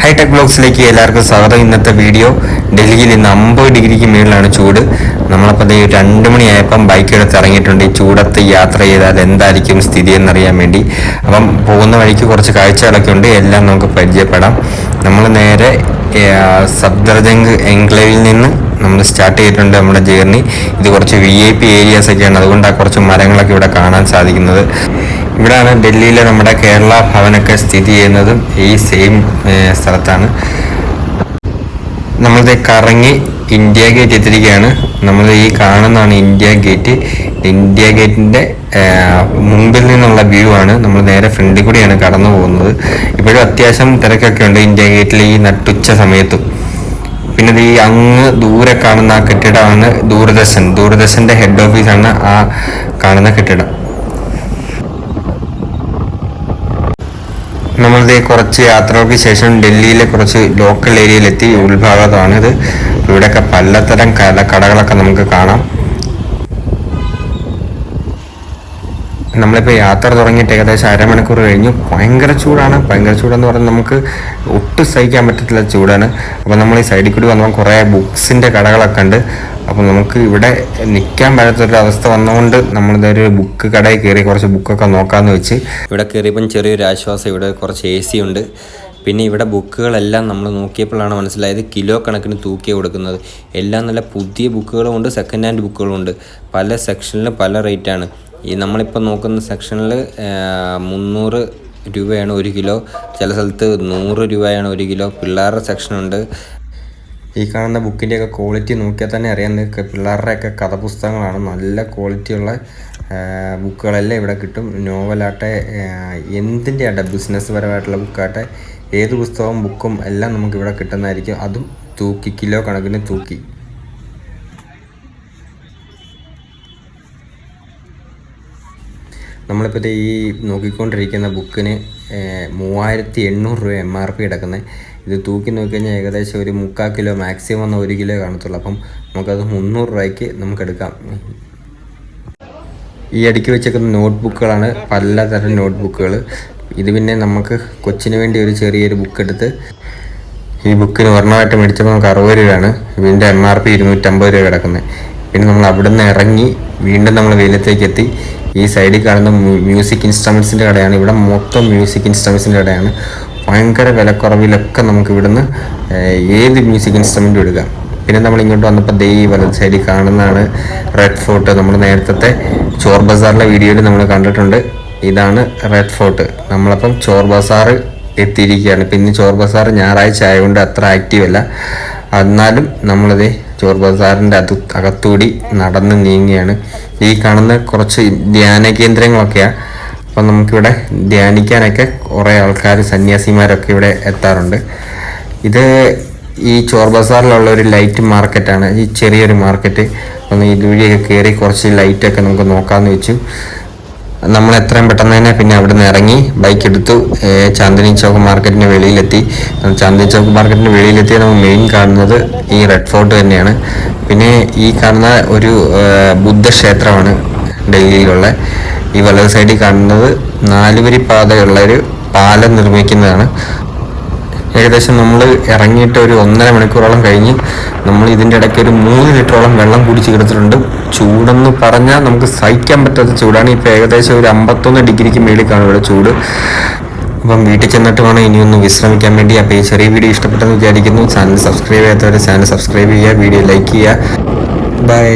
Hi tech ബ്ലോഗ്സിലേക്ക് എല്ലാവർക്കും സ്വാഗതം. ഇന്നത്തെ വീഡിയോ ഡൽഹിയിൽ ഇന്ന് 50 ഡിഗ്രിക്ക് മുകളിലാണ് ചൂട്. നമ്മളപ്പോൾ 2 മണിയായപ്പം ബൈക്ക് എടുത്ത് ഇറങ്ങിയിട്ടുണ്ട്. ഈ ചൂടത്ത് യാത്ര ചെയ്താൽ എന്തായിരിക്കും സ്ഥിതി എന്നറിയാൻ വേണ്ടി. അപ്പം പോകുന്ന വഴിക്ക് കുറച്ച് കാഴ്ചകളൊക്കെ ഉണ്ട്, എല്ലാം നമുക്ക് പരിചയപ്പെടാം. നമ്മൾ നേരെ സഫ്ദർജംഗ് എൻക്ലേവിൽ നിന്ന് നമ്മൾ സ്റ്റാർട്ട് ചെയ്തിട്ടുണ്ട് നമ്മുടെ ജേർണി. ഇത് കുറച്ച് VIP ഏരിയാസ് ഒക്കെയാണ്, അതുകൊണ്ടാണ് കുറച്ച് മരങ്ങളൊക്കെ ഇവിടെ കാണാൻ സാധിക്കുന്നത്. ഇവിടെയാണ് ഡൽഹിയിലെ നമ്മുടെ കേരള ഭവനൊക്കെ സ്ഥിതി ചെയ്യുന്നതും ഈ സെയിം സ്ഥലത്താണ്. നമ്മളിത് കറങ്ങി ഇന്ത്യ ഗേറ്റ് എത്തിയിരിക്കുകയാണ്. നമ്മൾ ഈ കാണുന്നതാണ് ഇന്ത്യ ഗേറ്റ്. ഇന്ത്യ ഗേറ്റിൻ്റെ മുമ്പിൽ നിന്നുള്ള വ്യൂ ആണ്. നമ്മൾ നേരെ ഫ്രണ്ടിൽ കൂടിയാണ് കടന്നു പോകുന്നത്. ഇപ്പോഴും അത്യാവശ്യം തിരക്കൊക്കെ ഉണ്ട് ഇന്ത്യ ഗേറ്റിൽ ഈ നട്ടുച്ച സമയത്തും. പിന്നെ ഈ അങ്ങ് ദൂരെ കാണുന്ന ആ കെട്ടിടമാണ് ദൂരദർശൻ്റെ ഹെഡ് ഓഫീസാണ് ആ കാണുന്ന കെട്ടിടം. നമ്മളിത് കുറച്ച് യാത്രകൾക്ക് ശേഷം ഡൽഹിയിലെ കുറച്ച് ലോക്കൽ ഏരിയയിലെത്തി. ഉൾഭാഗത്താണിത്. ഇവിടെയൊക്കെ പലതരം കടകളൊക്കെ നമുക്ക് കാണാം. നമ്മളിപ്പോൾ യാത്ര തുടങ്ങിയിട്ട് ഏകദേശം അരമണിക്കൂർ കഴിഞ്ഞു. ഭയങ്കര ചൂടാണ്. ഭയങ്കര ചൂടെന്ന് പറഞ്ഞാൽ നമുക്ക് ഒട്ടും സഹിക്കാൻ പറ്റത്തില്ല ചൂടാണ്. അപ്പോൾ നമ്മൾ ഈ സൈഡിൽ കൂടി വന്നപ്പോൾ കുറേ ബുക്സിൻ്റെ കടകളൊക്കെ ഉണ്ട്. അപ്പോൾ നമുക്ക് ഇവിടെ നിൽക്കാൻ പറ്റാത്തൊരു അവസ്ഥ വന്നതുകൊണ്ട് നമ്മളിതൊരു ബുക്ക് കടയിൽ കയറി കുറച്ച് ബുക്കൊക്കെ നോക്കാമെന്ന് വെച്ച് ഇവിടെ കയറിയപ്പം ചെറിയൊരു ആശ്വാസം. ഇവിടെ കുറച്ച് AC ഉണ്ട്. പിന്നെ ഇവിടെ ബുക്കുകളെല്ലാം നമ്മൾ നോക്കിയപ്പോഴാണ് മനസ്സിലായത് കിലോ കണക്കിന് തൂക്കി കൊടുക്കുന്നത്. എല്ലാം നല്ല പുതിയ ബുക്കുകളും ഉണ്ട്, സെക്കൻഡ് ഹാൻഡ് ബുക്കുകളും ഉണ്ട്. പല സെക്ഷനിലും പല റേറ്റാണ്. ഈ നമ്മളിപ്പോൾ നോക്കുന്ന സെക്ഷനിൽ 300 രൂപയാണ് 1 കിലോ, ചില സ്ഥലത്ത് 100 രൂപയാണ് 1 കിലോ. പിള്ളേരുടെ സെക്ഷനുണ്ട്. ഈ കാണുന്ന ബുക്കിൻ്റെയൊക്കെ ക്വാളിറ്റി നോക്കിയാൽ തന്നെ അറിയാൻ. പിള്ളേരുടെയൊക്കെ കഥപുസ്തകങ്ങളാണ്. നല്ല ക്വാളിറ്റിയുള്ള ബുക്കുകളെല്ലാം ഇവിടെ കിട്ടും. നോവലാട്ടെ, എന്തിൻ്റെ ആട്ടെ, ബിസിനസ് പരമായിട്ടുള്ള ബുക്കാട്ടെ, ഏത് പുസ്തകവും ബുക്കും എല്ലാം നമുക്കിവിടെ കിട്ടുന്നതായിരിക്കും. അതും തൂക്കി, കിലോ കണക്കിന് തൂക്കി. നമ്മളിപ്പോൾ ഈ നോക്കിക്കൊണ്ടിരിക്കുന്ന ബുക്കിന് 3800 രൂപ MRP കിടക്കുന്നത്. ഇത് തൂക്കി നോക്കിക്കഴിഞ്ഞാൽ ഏകദേശം ഒരു 3/4 കിലോ, മാക്സിമം 1 കിലോ കാണത്തുള്ളൂ. അപ്പം നമുക്കത് 300 രൂപയ്ക്ക് നമുക്കെടുക്കാം. ഈ അടുക്കി വെച്ചേക്കുന്ന നോട്ട് ബുക്കുകളാണ്, പലതരം നോട്ട് ബുക്കുകൾ. ഇത് പിന്നെ നമുക്ക് കൊച്ചിന് വേണ്ടി ഒരു ചെറിയൊരു ബുക്ക് എടുത്ത് ഈ ബുക്കിന് ഒരെണ്ണമായിട്ട് മേടിച്ചപ്പോൾ നമുക്ക് 60 രൂപയാണ്. ഇതിൻ്റെ MRP 250 രൂപ കിടക്കുന്നത്. പിന്നെ നമ്മൾ അവിടെ നിന്ന് ഇറങ്ങി വീണ്ടും നമ്മൾ വെയിലത്തേക്ക് എത്തി. ഈ സൈഡിൽ കാണുന്ന മ്യൂസിക് ഇൻസ്ട്രുമെൻസിൻ്റെ കടയാണ്. ഇവിടെ മൊത്തം മ്യൂസിക് ഇൻസ്ട്രുമെൻസിൻ്റെ കടയാണ്. ഭയങ്കര വിലക്കുറവിലൊക്കെ നമുക്ക് ഇവിടുന്ന് ഏത് മ്യൂസിക് ഇൻസ്ട്രുമെൻറ്റും എടുക്കാം. പിന്നെ നമ്മൾ ഇങ്ങോട്ട് വന്നപ്പോൾ ഈ വലത് സൈഡിൽ കാണുന്നതാണ് റെഡ് ഫോർട്ട്. നമ്മൾ നേരത്തെ ചോർ ബസാറിലെ വീഡിയോയിൽ നമ്മൾ കണ്ടിട്ടുണ്ട്. ഇതാണ് റെഡ് ഫോർട്ട്. നമ്മളപ്പം ചോർ ബസാർ എത്തിയിരിക്കുകയാണ്. പിന്നെ ചോർ ബസാർ ഞായറാഴ്ച ആയതുകൊണ്ട് അത്ര ആക്റ്റീവ് അല്ല. എന്നാലും നമ്മളിത് ചോർ ബസാറിൻ്റെ അകത്തുകൂടി നടന്ന് നീങ്ങുകയാണ്. ഈ കാണുന്ന കുറച്ച് ധ്യാന കേന്ദ്രങ്ങളൊക്കെയാണ്. അപ്പം നമുക്കിവിടെ ധ്യാനിക്കാനൊക്കെ കുറേ ആൾക്കാർ, സന്യാസിമാരൊക്കെ ഇവിടെ എത്താറുണ്ട്. ഇത് ഈ ചോർ ബസാറിലുള്ള ഒരു ലൈറ്റ് മാർക്കറ്റാണ്, ഈ ചെറിയൊരു മാർക്കറ്റ്. അപ്പം ഇതുവഴിയൊക്കെ കയറി കുറച്ച് ലൈറ്റൊക്കെ നമുക്ക് നോക്കാമെന്ന് വെച്ചു. നമ്മൾ എത്രയും പെട്ടെന്ന് തന്നെ പിന്നെ അവിടെ നിന്ന് ഇറങ്ങി ബൈക്ക് എടുത്തു ചാന്ദിനി ചൗക്ക് മാർക്കറ്റിൻ്റെ വെളിയിലെത്തി. ചാന്ദിനി ചൗക്ക് മാർക്കറ്റിൻ്റെ വെളിയിലെത്തി നമ്മൾ മെയിൻ കാണുന്നത് ഈ റെഡ് ഫോർട്ട് തന്നെയാണ്. പിന്നെ ഈ കാണുന്ന ഒരു ബുദ്ധക്ഷേത്രമാണ് ഡൽഹിയിലുള്ള. ഈ വലത് സൈഡിൽ കാണുന്നത് 4 വരി പാതയുള്ളൊരു പാലം നിർമ്മിക്കുന്നതാണ്. ഏകദേശം നമ്മൾ ഇറങ്ങിയിട്ട് ഒരു 1.5 മണിക്കൂറോളം കഴിഞ്ഞ് നമ്മൾ ഇതിൻ്റെ ഇടയ്ക്ക് ഒരു 3 ലിറ്ററോളം വെള്ളം കുടിച്ച് കിടത്തിട്ടുണ്ട്. ചൂടെന്ന് പറഞ്ഞാൽ നമുക്ക് സഹിക്കാൻ പറ്റാത്ത ചൂടാണ്. ഇപ്പോൾ ഏകദേശം ഒരു 51 ഡിഗ്രിക്ക് മേളിൽ കാണും ഇവിടെ ചൂട്. അപ്പം വീട്ടിൽ ചെന്നിട്ട് വേണം ഇനിയൊന്ന് വിശ്രമിക്കാൻ വേണ്ടി. അപ്പോൾ ഈ ചെറിയ വീഡിയോ ഇഷ്ടപ്പെട്ടെന്ന് വിചാരിക്കുന്നു. ചാനൽ സബ്സ്ക്രൈബ് ചെയ്യാത്തവരെ ചാനൽ സബ്സ്ക്രൈബ് ചെയ്യുക, വീഡിയോ ലൈക്ക് ചെയ്യുക. ബൈ.